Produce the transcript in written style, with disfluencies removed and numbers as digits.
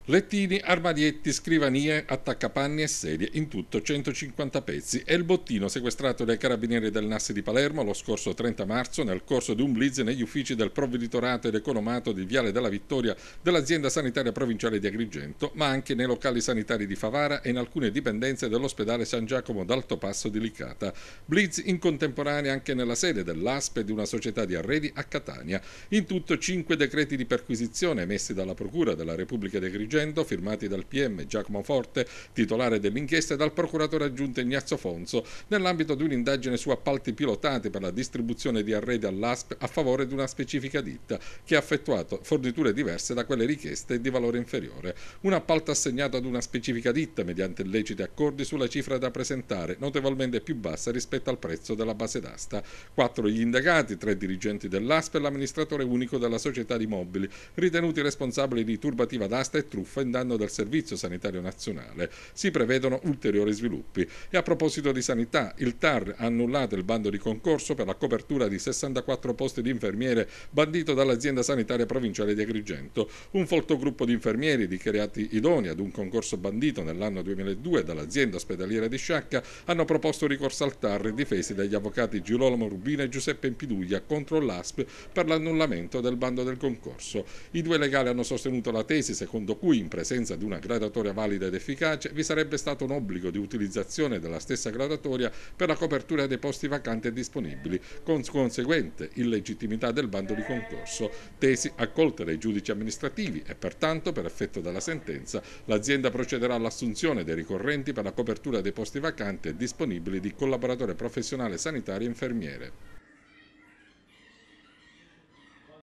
Lettini, armadietti, scrivanie, attaccapanni e sedie, in tutto 150 pezzi. È il bottino sequestrato dai carabinieri del NAS di Palermo lo scorso 30 marzo nel corso di un blitz negli uffici del provveditorato ed economato di Viale della Vittoria dell'azienda sanitaria provinciale di Agrigento, ma anche nei locali sanitari di Favara e in alcune dipendenze dell'ospedale San Giacomo d'Alto Passo di Licata. Blitz in contemporanea anche nella sede dell'ASP e di una società di arredi a Catania. In tutto 5 decreti di perquisizione emessi dalla Procura della Repubblica di Agrigento, firmati dal PM Giacomo Forte, titolare dell'inchiesta, e dal procuratore aggiunto Ignazio Fonso, nell'ambito di un'indagine su appalti pilotati per la distribuzione di arredi all'ASP a favore di una specifica ditta che ha effettuato forniture diverse da quelle richieste e di valore inferiore. Un appalto assegnato ad una specifica ditta mediante illeciti accordi sulla cifra da presentare, notevolmente più bassa rispetto al prezzo della base d'asta. 4 gli indagati, 3 dirigenti dell'ASP e l'amministratore unico della società di mobili, ritenuti responsabili di turbativa d'asta e truffa in danno del Servizio Sanitario Nazionale. Si prevedono ulteriori sviluppi. E a proposito di sanità, il TAR ha annullato il bando di concorso per la copertura di 64 posti di infermiere bandito dall'azienda sanitaria provinciale di Agrigento. Un folto gruppo di infermieri dichiarati idonei ad un concorso bandito nell'anno 2002 dall'azienda ospedaliera di Sciacca hanno proposto ricorso al TAR, difesi dagli avvocati Girolamo Rubina e Giuseppe Impiduglia contro l'ASP per l'annullamento del bando del concorso. I due legali hanno sostenuto la tesi secondo cui, in presenza di una graduatoria valida ed efficace, vi sarebbe stato un obbligo di utilizzazione della stessa graduatoria per la copertura dei posti vacanti e disponibili, con conseguente illegittimità del bando di concorso, tesi accolte dai giudici amministrativi, e pertanto, per effetto della sentenza, l'azienda procederà all'assunzione dei ricorrenti per la copertura dei posti vacanti e disponibili di collaboratore professionale sanitario e infermiere.